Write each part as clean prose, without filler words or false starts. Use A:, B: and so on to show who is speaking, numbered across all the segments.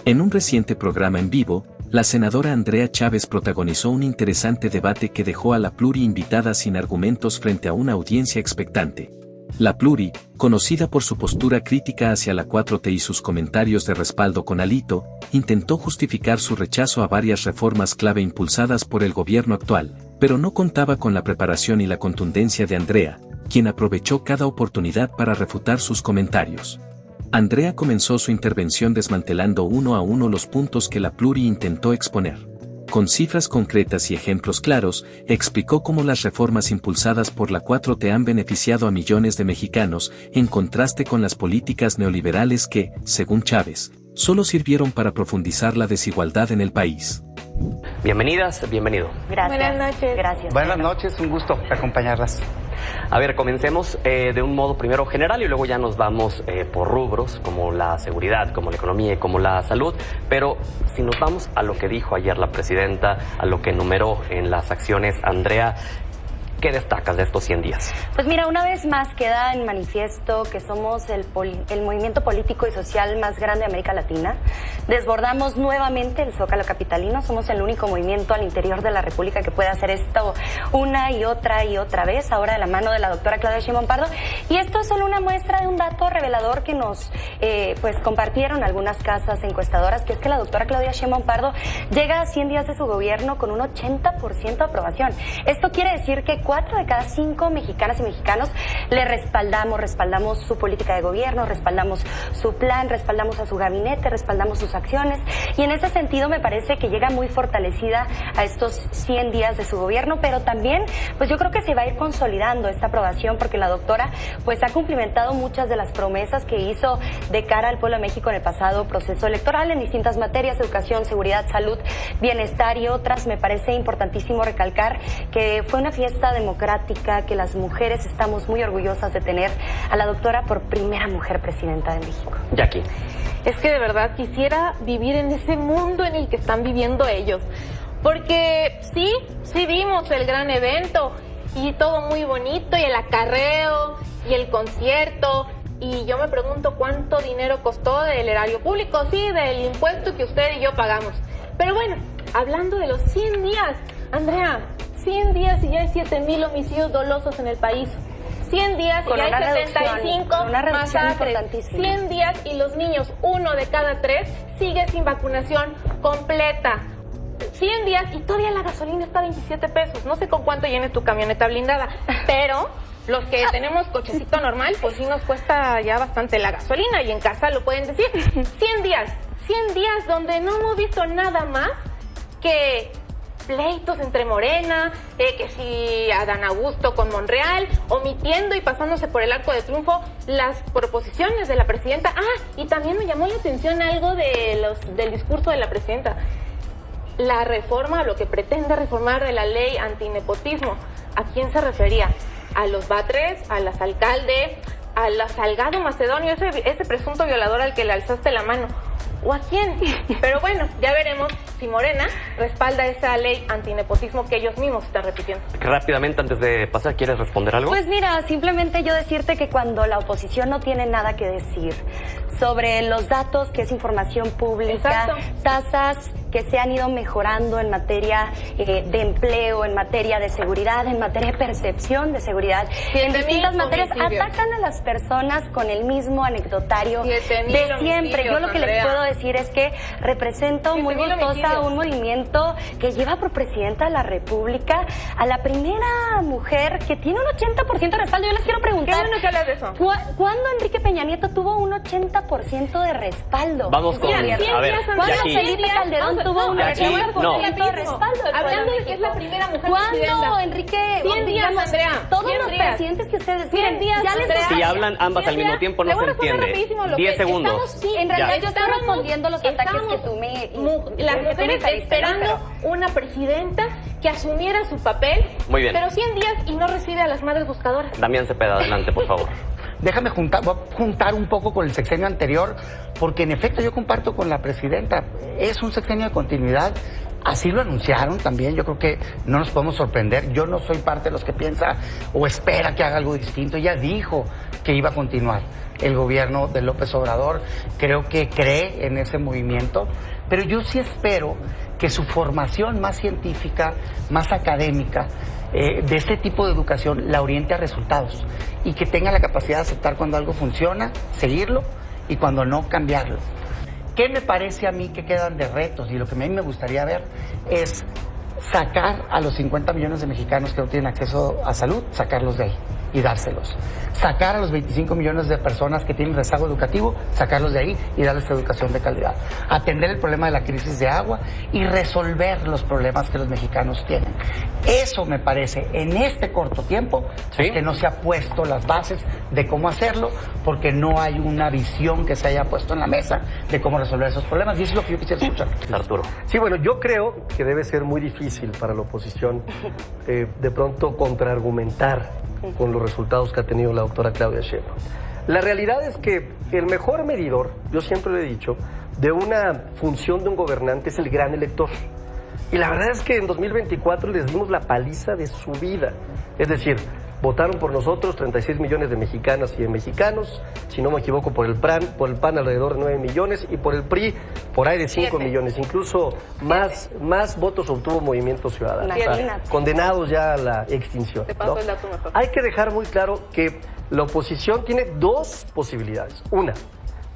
A: En un reciente programa en vivo, la senadora Andrea Chávez protagonizó un interesante debate que dejó a la Pluri invitada sin argumentos frente a una audiencia expectante. La Pluri, conocida por su postura crítica hacia la 4T y sus comentarios de respaldo con Alito, intentó justificar su rechazo a varias reformas clave impulsadas por el gobierno actual, pero no contaba con la preparación y la contundencia de Andrea, quien aprovechó cada oportunidad para refutar sus comentarios. Andrea comenzó su intervención desmantelando uno a uno los puntos que la Pluri intentó exponer. Con cifras concretas y ejemplos claros, explicó cómo las reformas impulsadas por la 4T han beneficiado a millones de mexicanos, en contraste con las políticas neoliberales que, según Chávez, solo sirvieron para profundizar la desigualdad en el país.
B: Bienvenidas, bienvenido.
C: Gracias.
D: Buenas noches.
C: Gracias.
E: Buenas noches, un gusto acompañarlas.
B: A ver, comencemos de un modo primero general y luego ya nos vamos por rubros, como la seguridad, como la economía y como la salud. Pero si nos vamos a lo que dijo ayer la presidenta, a lo que enumeró en las acciones, Andrea, ¿qué destacas de estos 100 días?
C: Pues mira, una vez más queda en manifiesto que somos el movimiento político y social más grande de América Latina. Desbordamos nuevamente el Zócalo capitalino. Somos el único movimiento al interior de la República que puede hacer esto una y otra vez, ahora de la mano de la doctora Claudia Sheinbaum Pardo. Y esto es solo una muestra de un dato revelador que nos compartieron algunas casas encuestadoras, que es que la doctora Claudia Sheinbaum Pardo llega a 100 días de su gobierno con un 80% de aprobación. Esto quiere decir que 4 de cada 5 mexicanas y mexicanos le respaldamos su política de gobierno, respaldamos su plan, respaldamos a su gabinete, respaldamos sus acciones, y en ese sentido me parece que llega muy fortalecida a estos 100 días de su gobierno, pero también pues yo creo que se va a ir consolidando esta aprobación porque la doctora pues ha cumplimentado muchas de las promesas que hizo de cara al pueblo de México en el pasado proceso electoral en distintas materias: educación, seguridad, salud, bienestar y otras. Me parece importantísimo recalcar que fue una fiesta democrática, que las mujeres estamos muy orgullosas de tener a la doctora por primera mujer presidenta de México.
B: Jackie.
D: Es que de verdad quisiera vivir en ese mundo en el que están viviendo ellos. Porque sí vimos el gran evento y todo muy bonito, y el acarreo y el concierto. Y yo me pregunto cuánto dinero costó del erario público, sí, del impuesto que usted y yo pagamos. Pero bueno, hablando de los 100 días, Andrea, 100 días y ya hay 7,000 homicidios dolosos en el país. 100 días y ya hay 75 masacres. 100 días y los niños, 1 de cada 3, sigue sin vacunación completa. 100 días y todavía la gasolina está a 27 pesos. No sé con cuánto llenes tu camioneta blindada, pero los que tenemos cochecito normal, pues sí nos cuesta ya bastante la gasolina, y en casa lo pueden decir. 100 días donde no hemos visto nada más que pleitos entre Morena, que si Adán Augusto con Monreal, omitiendo y pasándose por el arco de triunfo las proposiciones de la presidenta. Y también me llamó la atención algo del discurso de la presidenta. La reforma, lo que pretende reformar de la ley antinepotismo. ¿A quién se refería? A los Batres, a las alcalde, a la Salgado Macedonio, ese presunto violador al que le alzaste la mano. ¿O a quién? Pero bueno, ya veremos si Morena respalda esa ley antinepotismo que ellos mismos están repitiendo.
B: Rápidamente, antes de pasar, ¿quieres responder algo?
C: Pues mira, simplemente yo decirte que cuando la oposición no tiene nada que decir sobre los datos, que es información pública, tasas que se han ido mejorando en materia de empleo, en materia de seguridad, en materia de percepción de seguridad, en distintas materias, atacan a las personas con el mismo anecdotario de siempre. Yo lo que les puedo decir es que represento muy gustosa un movimiento que lleva por presidenta de la República a la primera mujer que tiene un 80% de respaldo. Yo les quiero preguntar,
D: qué bueno que hablas de eso.
C: ¿Cuándo Enrique Peña Nieto tuvo un 80% de respaldo?
B: Vamos con...
D: A ver,
C: ¿cuándo Felipe Calderón tuvo un 80% de respaldo?
D: Hablando de que es la primera mujer presidenta.
C: ¿Cuándo Enrique?
D: 100 días, Andrea.
C: Todos los presidentes que ustedes...
D: 100 días,
C: ya les
B: Si hablan ambas al mismo tiempo no se entiende. 10 segundos.
C: En realidad yo estoy respondiendo los ataques que tú me...
D: Las mujeres esperando una presidenta que asumiera su papel.
B: Muy bien.
D: Pero 100 días y no recibe a las madres buscadoras.
B: Damián Cepeda, adelante, por favor.
E: Déjame voy a juntar un poco con el sexenio anterior, porque en efecto yo comparto con la presidenta, es un sexenio de continuidad. Así lo anunciaron también, yo creo que no nos podemos sorprender. Yo no soy parte de los que piensa o espera que haga algo distinto. Ella dijo que iba a continuar el gobierno de López Obrador. Creo que cree en ese movimiento, pero yo sí espero que su formación más científica, más académica, de este tipo de educación la oriente a resultados y que tenga la capacidad de aceptar cuando algo funciona, seguirlo, y cuando no, cambiarlo. ¿Qué me parece a mí que quedan de retos? Y lo que a mí me gustaría ver es sacar a los 50 millones de mexicanos que no tienen acceso a salud, sacarlos de ahí y dárselos. Sacar a los 25 millones de personas que tienen rezago educativo, sacarlos de ahí y darles educación de calidad. Atender el problema de la crisis de agua y resolver los problemas que los mexicanos tienen. Eso me parece, en este corto tiempo,
B: ¿sí?
E: Que no se ha puesto las bases de cómo hacerlo, porque no hay una visión que se haya puesto en la mesa de cómo resolver esos problemas, y eso es lo que yo quisiera escuchar.
B: Arturo.
F: Sí, bueno, yo creo que debe ser muy difícil para la oposición de pronto contraargumentar con los resultados que ha tenido la doctora Claudia Sheinbaum. La realidad es que el mejor medidor, yo siempre lo he dicho, de una función de un gobernante es el gran elector. Y la verdad es que en 2024 les dimos la paliza de su vida. Es decir, votaron por nosotros 36 millones de mexicanas y de mexicanos, si no me equivoco por el PAN alrededor de 9 millones y por el PRI por ahí de 5 millones, incluso más votos obtuvo Movimiento Ciudadano, o sea, condenados ya a la extinción, ¿no? Hay que dejar muy claro que la oposición tiene dos posibilidades. Una,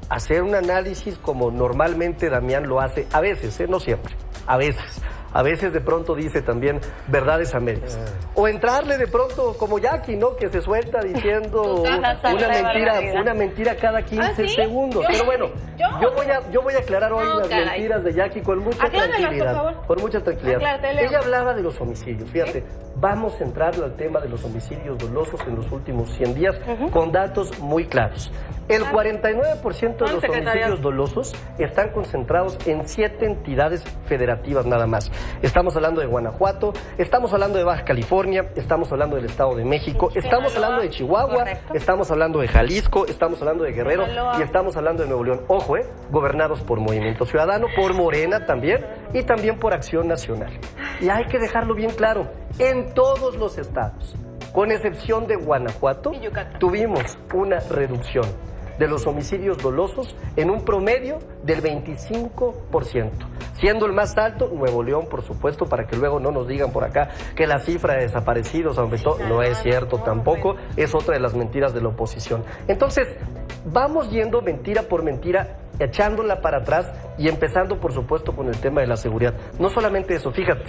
F: hacer un análisis como normalmente Damián lo hace, a veces, no siempre, a veces. A veces de pronto dice también verdades a medias. O entrarle de pronto como Jackie, ¿no? Que se suelta diciendo una mentira cada 15 segundos. Pero bueno, yo voy a aclarar hoy las mentiras de Jackie con mucha tranquilidad. Con mucha tranquilidad. Ella hablaba de los homicidios, fíjate. Vamos a entrar al tema de los homicidios dolosos en los últimos 100 días con datos muy claros. El 49% de los homicidios dolosos están concentrados en 7 entidades federativas nada más. Estamos hablando de Guanajuato, estamos hablando de Baja California, estamos hablando del Estado de México, estamos hablando de Chihuahua, estamos hablando de Jalisco, estamos hablando de Guerrero y estamos hablando de Nuevo León. Ojo, gobernados por Movimiento Ciudadano, por Morena también y también por Acción Nacional. Y hay que dejarlo bien claro, en todos los estados, con excepción de Guanajuato, tuvimos una reducción de los homicidios dolosos en un promedio del 25%, siendo el más alto Nuevo León, por supuesto, para que luego no nos digan por acá que la cifra de desaparecidos aumentó. No es cierto tampoco, es otra de las mentiras de la oposición. Entonces, vamos yendo mentira por mentira, echándola para atrás y empezando, por supuesto, con el tema de la seguridad. No solamente eso, fíjate,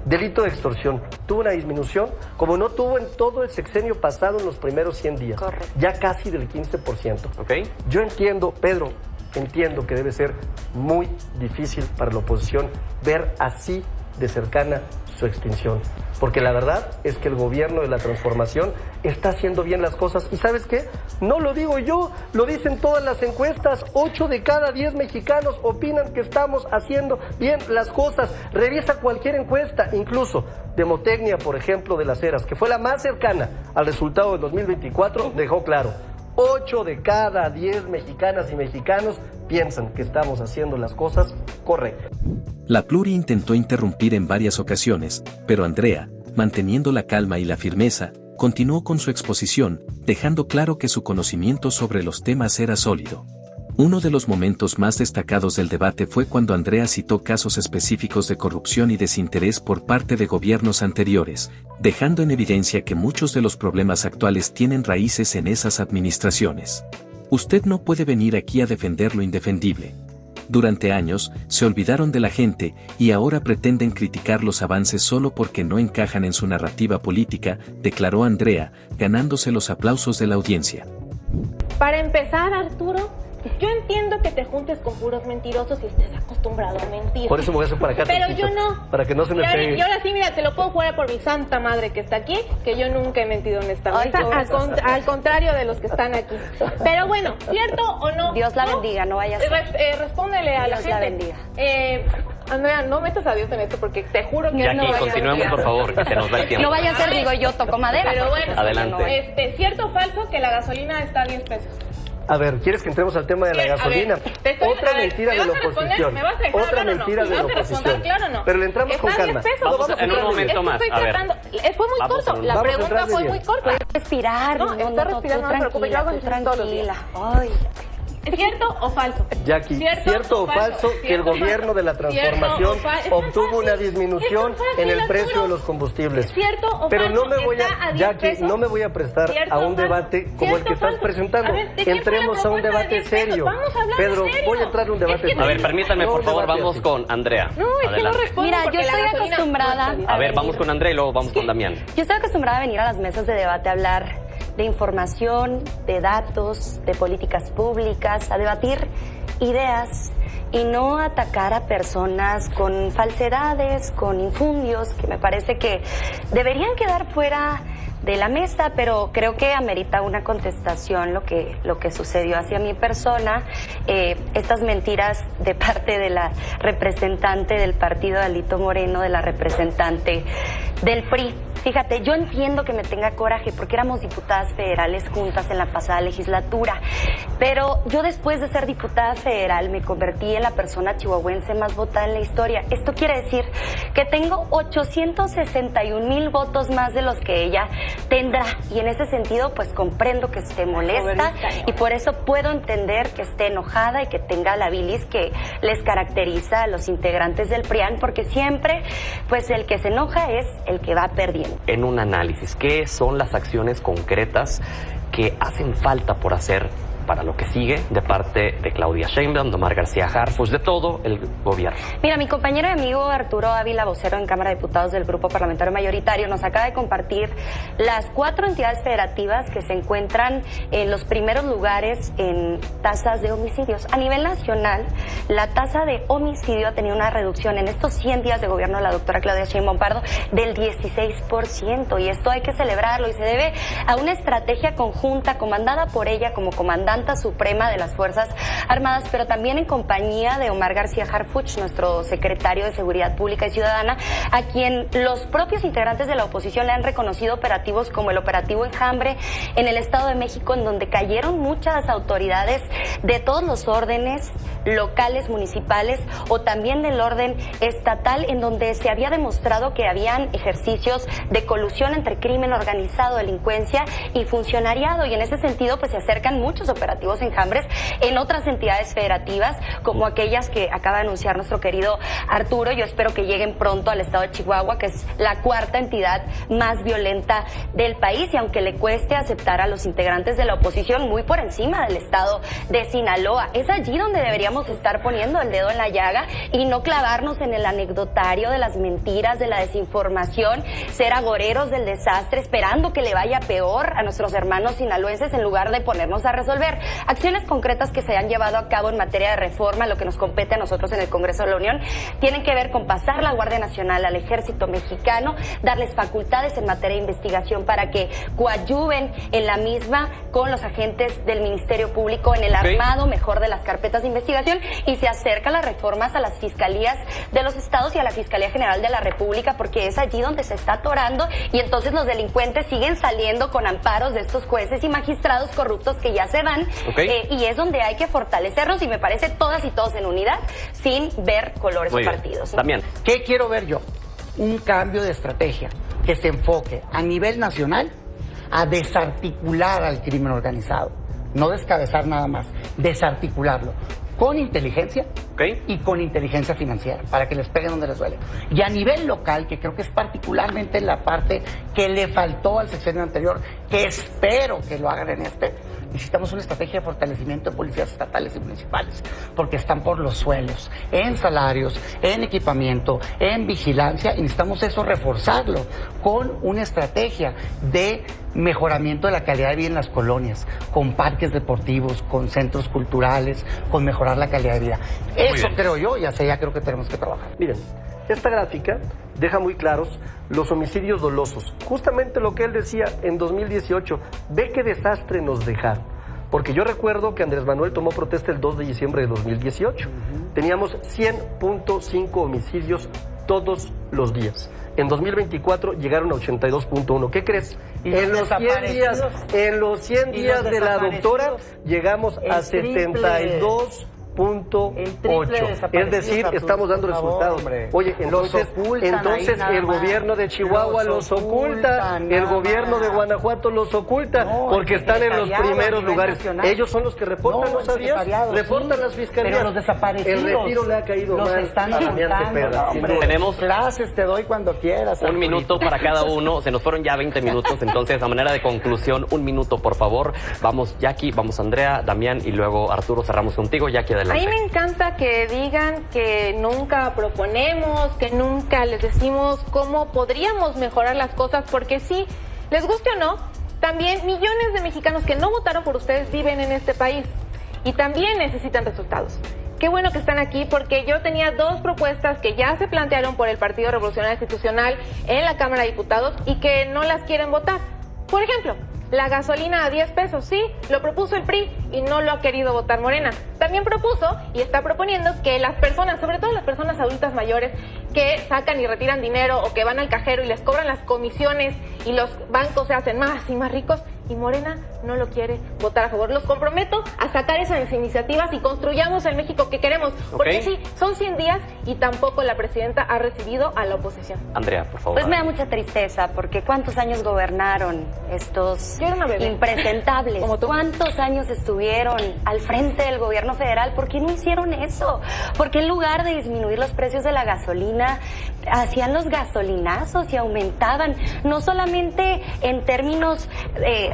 F: delito de extorsión tuvo una disminución como no tuvo en todo el sexenio pasado en los primeros 100 días. Correcto. Ya casi del 15%.
B: Okay.
F: Yo entiendo, Pedro, entiendo que debe ser muy difícil para la oposición ver así de cercana su extinción. Porque la verdad es que el gobierno de la transformación está haciendo bien las cosas. ¿Y sabes qué? No lo digo yo, lo dicen todas las encuestas. 8 de cada 10 mexicanos opinan que estamos haciendo bien las cosas. Revisa cualquier encuesta, incluso Demotecnia, por ejemplo, de Las Heras, que fue la más cercana al resultado del 2024, dejó claro. 8 de cada 10 mexicanas y mexicanos piensan que estamos haciendo las cosas correctas.
A: La Pluri intentó interrumpir en varias ocasiones, pero Andrea, manteniendo la calma y la firmeza, continuó con su exposición, dejando claro que su conocimiento sobre los temas era sólido. Uno de los momentos más destacados del debate fue cuando Andrea citó casos específicos de corrupción y desinterés por parte de gobiernos anteriores, dejando en evidencia que muchos de los problemas actuales tienen raíces en esas administraciones. Usted no puede venir aquí a defender lo indefendible. Durante años, se olvidaron de la gente y ahora pretenden criticar los avances solo porque no encajan en su narrativa política, declaró Andrea, ganándose los aplausos de la audiencia.
D: Para empezar, Arturo, yo entiendo que te juntes con puros mentirosos y estés acostumbrado a mentir.
F: Por eso me voy a hacer para acá.
D: Pero
F: tantito,
D: yo no.
F: Para que no se me pegue.
D: Y ahora sí, mira, te lo puedo jurar por mi santa madre que está aquí, que yo nunca he mentido honestamente. Al contrario de los que están aquí. Pero bueno, ¿cierto o no?
C: Dios la bendiga, no vayas a...
D: Respóndele a la gente.
C: Dios la bendiga.
D: Andrea, no metas a Dios en esto porque te juro que
B: Jackie,
D: no vaya a
B: continuemos, por favor, que se nos va el tiempo.
C: No vaya a ser, digo yo, toco madera.
D: Pero bueno,
B: adelante.
D: ¿cierto o falso que la gasolina está a 10 pesos?
F: A ver, ¿quieres que entremos al tema de la gasolina? Otra mentira de la oposición. Otra mentira de la oposición. Pero le entramos con calma.
B: Vamos en un momento más. A ver.
D: Fue muy corto. La pregunta fue muy corta.
C: Puedes respirar.
D: No, está respirando, no te preocupes, yo hago ejercicio todos los días.
C: Ay.
D: ¿Cierto o falso?
F: Jackie, ¿cierto o falso que el gobierno de la transformación obtuvo una disminución en el precio de los combustibles?
D: ¿Cierto o falso?
F: Pero no me voy a, Jackie, no me voy a prestar a un debate como el que estás presentando. Entremos a un debate serio. Pedro, voy a entrar a un debate serio.
B: A ver, permítanme, por favor, vamos con Andrea.
D: No, es que no respondo.
C: Mira, yo estoy acostumbrada.
B: A ver, vamos con Andrea y luego vamos con Damián.
C: Yo estoy acostumbrada a venir a las mesas de debate a hablar de información, de datos, de políticas públicas, a debatir ideas y no atacar a personas con falsedades, con infundios, que me parece que deberían quedar fuera de la mesa, pero creo que amerita una contestación lo que sucedió hacia mi persona. Estas mentiras de parte de la representante del partido de Alito Moreno, de la representante del PRI. Fíjate, yo entiendo que me tenga coraje porque éramos diputadas federales juntas en la pasada legislatura, pero yo después de ser diputada federal me convertí en la persona chihuahuense más votada en la historia. Esto quiere decir que tengo 861,000 votos más de los que ella tendrá, y en ese sentido pues comprendo que esté molesta y por eso puedo entender que esté enojada y que tenga la bilis que les caracteriza a los integrantes del PRIAN, porque siempre pues el que se enoja es el que va perdiendo.
B: En un análisis, ¿qué son las acciones concretas que hacen falta por hacer para lo que sigue de parte de Claudia Sheinbaum, de Omar García Harfuch, de todo el gobierno?
C: Mira, mi compañero y amigo Arturo Ávila, vocero en Cámara de Diputados del Grupo Parlamentario Mayoritario, nos acaba de compartir las 4 entidades federativas que se encuentran en los primeros lugares en tasas de homicidios. A nivel nacional, la tasa de homicidio ha tenido una reducción en estos 100 días de gobierno de la doctora Claudia Sheinbaum Pardo del 16%, y esto hay que celebrarlo y se debe a una estrategia conjunta comandada por ella como comandante suprema de las Fuerzas Armadas, pero también en compañía de Omar García Harfuch, nuestro secretario de Seguridad Pública y Ciudadana, a quien los propios integrantes de la oposición le han reconocido operativos como el operativo Enjambre en el Estado de México, en donde cayeron muchas autoridades de todos los órdenes locales, municipales o también del orden estatal, en donde se había demostrado que habían ejercicios de colusión entre crimen organizado, delincuencia y funcionariado, y en ese sentido pues se acercan muchos operativos Enjambres en otras entidades federativas, como aquellas que acaba de anunciar nuestro querido Arturo. Yo espero que lleguen pronto al estado de Chihuahua, que es la 4ª entidad más violenta del país, y aunque le cueste aceptar a los integrantes de la oposición, muy por encima del estado de Sinaloa. Es allí donde deberíamos estar poniendo el dedo en la llaga y no clavarnos en el anecdotario de las mentiras, de la desinformación, ser agoreros del desastre, esperando que le vaya peor a nuestros hermanos sinaloenses en lugar de ponernos a resolver. Acciones concretas que se han llevado a cabo en materia de reforma, lo que nos compete a nosotros en el Congreso de la Unión, tienen que ver con pasar la Guardia Nacional al Ejército Mexicano, darles facultades en materia de investigación para que coadyuven en la misma con los agentes del Ministerio Público en el armado mejor de las carpetas de investigación, y se acerca las reformas a las fiscalías de los estados y a la Fiscalía General de la República, porque es allí donde se está atorando y entonces los delincuentes siguen saliendo con amparos de estos jueces y magistrados corruptos que ya se van. Y es donde hay que fortalecerlos, y me parece todas y todos en unidad, sin ver colores o partidos, ¿no?
B: También.
E: ¿Qué quiero ver yo? Un cambio de estrategia que se enfoque a nivel nacional a desarticular al crimen organizado, no descabezar nada más, desarticularlo con inteligencia y con inteligencia financiera, para que les peguen donde les duele. Y a nivel local, que creo que es particularmente la parte que le faltó al sexenio anterior, que espero que lo hagan en este, necesitamos una estrategia de fortalecimiento de policías estatales y municipales, porque están por los suelos, en salarios, en equipamiento, en vigilancia, y necesitamos eso reforzarlo con una estrategia de mejoramiento de la calidad de vida en las colonias, con parques deportivos, con centros culturales, con mejorar la calidad de vida. Eso creo yo, y hacia allá creo que tenemos que trabajar.
F: Miren, esta gráfica deja muy claros los homicidios dolosos. Justamente lo que él decía en 2018, ve qué desastre nos dejaron. Porque yo recuerdo que Andrés Manuel tomó protesta el 2 de diciembre de 2018. Teníamos 100.5 homicidios todos los días. en 2024 llegaron a 82.1. ¿Qué crees?
E: ¿Y
F: En
E: los
F: los 100 días de la doctora llegamos a 72.8. Es decir, estamos dando resultados. Oye, entonces el gobierno de Chihuahua los oculta, el gobierno de Guanajuato los oculta, porque están en los primeros lugares. Ellos son los que reportan, ¿no sabías? Reportan las fiscalías.
E: Pero los desaparecidos.
F: El retiro le ha caído
E: los
F: mal
E: están
F: a Damián Cepeda.
B: Tenemos
E: clases, te doy cuando quieras.
B: un minuto para cada uno. Se nos fueron ya 20 minutos. Entonces, a manera de conclusión, un minuto, por favor. Vamos, Jackie, vamos, Andrea, Damián y luego Arturo. Cerramos contigo. Jackie, adelante.
D: A mí me encanta que digan que nunca proponemos, que nunca les decimos cómo podríamos mejorar las cosas, porque sí, les guste o no, también millones de mexicanos que no votaron por ustedes viven en este país y también necesitan resultados. Qué bueno que están aquí, porque yo tenía 2 propuestas que ya se plantearon por el Partido Revolucionario Institucional en la Cámara de Diputados y que no las quieren votar. Por ejemplo, la gasolina a 10 pesos, sí, lo propuso el PRI y no lo ha querido votar Morena. También propuso y está proponiendo que las personas, sobre todo las personas adultas mayores, que sacan y retiran dinero o que van al cajero y les cobran las comisiones y los bancos se hacen más y más ricos, y Morena no lo quiere votar a favor. Los comprometo a sacar esas iniciativas y construyamos el México que queremos. Porque sí, son 100 días y tampoco la presidenta ha recibido a la oposición.
B: Andrea, por favor.
C: Pues me da mucha tristeza, porque ¿cuántos años gobernaron estos
D: Yo era una bebé.
C: impresentables?
D: Como tú.
C: ¿Cuántos años estuvieron al frente del gobierno federal? ¿Por qué no hicieron eso? ¿Por qué en lugar de disminuir los precios de la gasolina, hacían los gasolinazos y aumentaban, no solamente en términos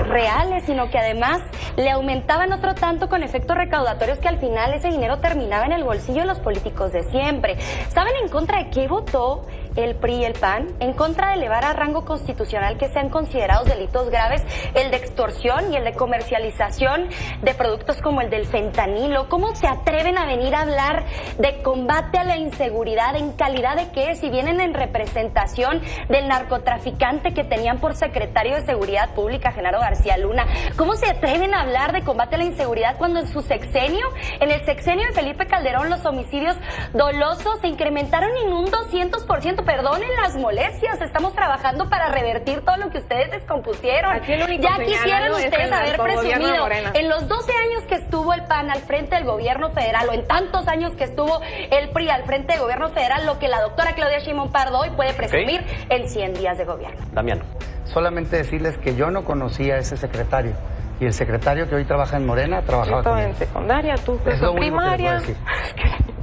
C: reales, sino que además le aumentaban otro tanto con efectos recaudatorios, que al final ese dinero terminaba en el bolsillo de los políticos de siempre? ¿Saben en contra de qué votó el PRI y el PAN? En contra de elevar a rango constitucional que sean considerados delitos graves el de extorsión y el de comercialización de productos como el del fentanilo. ¿Cómo se atreven a venir a hablar de combate a la inseguridad? ¿En calidad de qué? Si vienen en representación del narcotraficante que tenían por secretario de Seguridad Pública, Genaro García Luna. ¿Cómo se atreven a hablar de combate a la inseguridad cuando en su sexenio, en el sexenio de Felipe Calderón, los homicidios dolosos se incrementaron en un 200%? Perdonen las molestias, estamos trabajando para revertir todo lo que ustedes descompusieron.
D: Aquí el único
C: Ya quisieran
D: señalado es
C: ustedes
D: el
C: haber
D: narcogobierno de
C: presumido
D: Morena.
C: en los 12 años que estuvo el PAN al frente del gobierno federal, o en tantos años que estuvo el PRI al frente del gobierno federal, lo que la doctora Claudia Sheinbaum Pardo hoy puede presumir en 100 días de gobierno.
B: Damián.
E: Solamente decirles que yo no conocía a ese secretario. Y el secretario que hoy trabaja en Morena trabajaba
D: Yo
E: con
D: en
E: él.
D: secundaria, tú
E: Es lo
D: en
E: único que les
D: primaria.
E: puedo decir.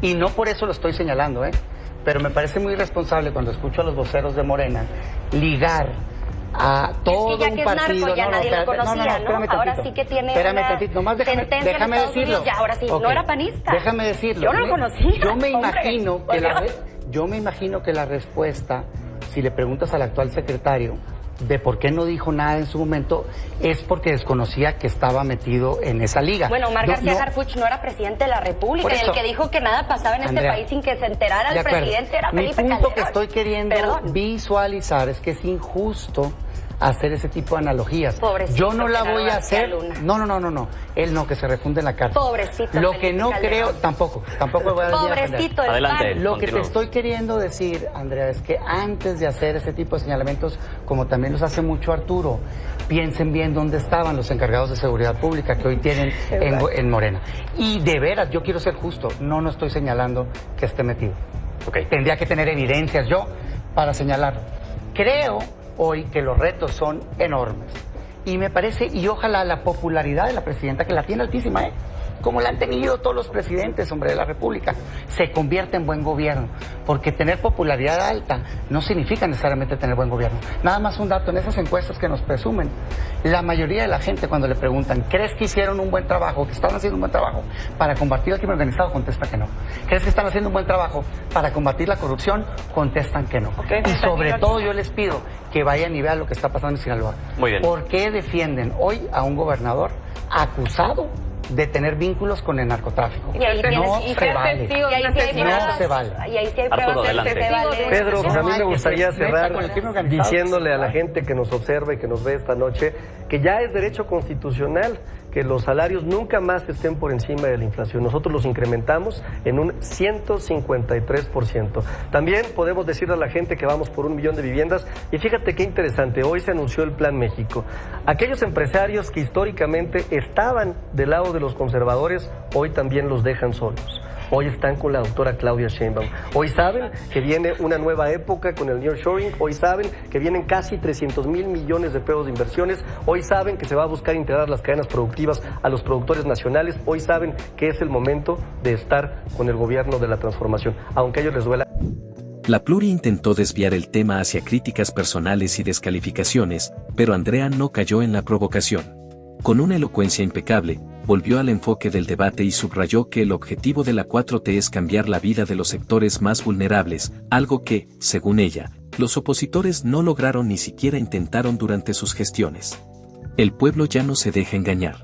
E: Y no por eso lo estoy señalando, pero me parece muy irresponsable cuando escucho a los voceros de Morena ligar a todo
C: ya
E: un
C: que es
E: partido.
C: narco, ya nadie lo conocía, ¿no?
E: espérame
C: Ahora
E: tantito.
C: sí que tiene
E: Espérame
C: una
E: tantito, nomás déjame
C: sentencia en
E: decirlo.
C: Estados Unidos, ya, ahora sí, no era panista.
E: Déjame decirlo.
C: Yo no lo conocía,
E: Yo me
C: hombre,
E: imagino
C: por
E: que
C: Dios.
E: yo me imagino que la respuesta, si le preguntas al actual secretario de por qué no dijo nada en su momento, es porque desconocía que estaba metido en esa liga.
C: Bueno, Omar
E: No,
C: García
E: no.
C: Harfuch no era presidente de la República,
E: Por
C: y el
E: eso,
C: que dijo que nada pasaba en este
E: Andrea,
C: país sin que se enterara
E: De
C: el
E: acuerdo.
C: presidente era
E: Mi
C: Felipe
E: punto
C: Calderón.
E: que estoy queriendo
C: Perdón.
E: visualizar es que es injusto hacer ese tipo de analogías.
C: Pobrecito
E: Yo no la
C: Genaro
E: voy a
C: García
E: hacer.
C: Luna.
E: No. Él no, que se refunde en la cárcel.
C: Pobrecito
E: Lo que
C: Felipe
E: no
C: Calderón.
E: creo, tampoco voy a venir a defender.
C: Pobrecito el
B: Adelante.
C: PAN.
E: Lo que te
B: Continuamos.
E: estoy queriendo decir, Andrea, es que antes de hacer ese tipo de señalamientos, como también los hace mucho Arturo, piensen bien dónde estaban los encargados de seguridad pública que hoy tienen en Morena. Y de veras, yo quiero ser justo, no estoy señalando que esté metido.
B: Ok.
E: Tendría que tener evidencias yo para señalarlo. Creo hoy que los retos son enormes. Y me parece, y ojalá la popularidad de la presidenta, que la tiene altísima, como la han tenido todos los presidentes, hombre, de la República, se convierte en buen gobierno. Porque tener popularidad alta no significa necesariamente tener buen gobierno. Nada más un dato, en esas encuestas que nos presumen, la mayoría de la gente cuando le preguntan, ¿crees que hicieron un buen trabajo, que están haciendo un buen trabajo para combatir el crimen organizado? Contesta que no. ¿Crees que están haciendo un buen trabajo para combatir la corrupción? Contestan que no.
D: Ok,
E: Y sobre todo yo les pido que vayan y vean lo que está pasando en Sinaloa.
B: Muy bien.
E: ¿Por qué defienden hoy a un gobernador acusado de tener vínculos con el narcotráfico?
C: Y ahí
E: no
C: tienes-
E: se vale.
C: Y ahí sí hay
E: No
C: pruebas.
E: se vale.
C: Y ahí sí hay
B: Arturo,
C: pruebas
B: adelante.
C: que se vale.
F: Pedro, pues a mí me gustaría cerrar
E: con el crimen organizado.
F: diciéndole a la gente que nos observa y que nos ve esta noche que ya es derecho constitucional que los salarios nunca más estén por encima de la inflación. Nosotros los incrementamos en un 153%. También podemos decirle a la gente que vamos por 1 millón de viviendas y fíjate qué interesante, hoy se anunció el Plan México. Aquellos empresarios que históricamente estaban del lado de los conservadores, hoy también los dejan solos. Hoy están con la doctora Claudia Sheinbaum. Hoy saben que viene una nueva época con el nearshoring. Hoy saben que vienen casi 300,000 millones de pesos de inversiones. Hoy saben que se va a buscar integrar las cadenas productivas a los productores nacionales. Hoy saben que es el momento de estar con el gobierno de la transformación, aunque a ellos les duela.
A: La Pluri intentó desviar el tema hacia críticas personales y descalificaciones, pero Andrea no cayó en la provocación. Con una elocuencia impecable, volvió al enfoque del debate y subrayó que el objetivo de la 4T es cambiar la vida de los sectores más vulnerables, algo que, según ella, los opositores no lograron ni siquiera intentaron durante sus gestiones. El pueblo ya no se deja engañar.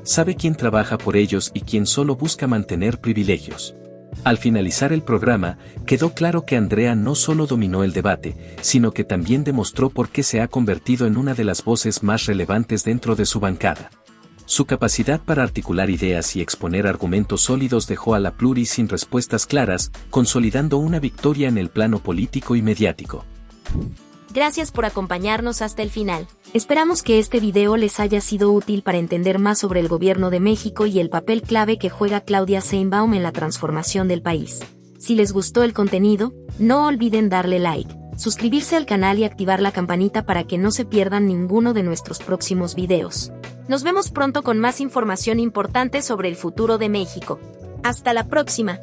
A: Sabe quién trabaja por ellos y quién solo busca mantener privilegios. Al finalizar el programa, quedó claro que Andrea no solo dominó el debate, sino que también demostró por qué se ha convertido en una de las voces más relevantes dentro de su bancada. Su capacidad para articular ideas y exponer argumentos sólidos dejó a la Pluri sin respuestas claras, consolidando una victoria en el plano político y mediático.
G: Gracias por acompañarnos hasta el final. Esperamos que este video les haya sido útil para entender más sobre el gobierno de México y el papel clave que juega Claudia Sheinbaum en la transformación del país. Si les gustó el contenido, no olviden darle like, suscribirse al canal y activar la campanita para que no se pierdan ninguno de nuestros próximos videos. Nos vemos pronto con más información importante sobre el futuro de México. Hasta la próxima.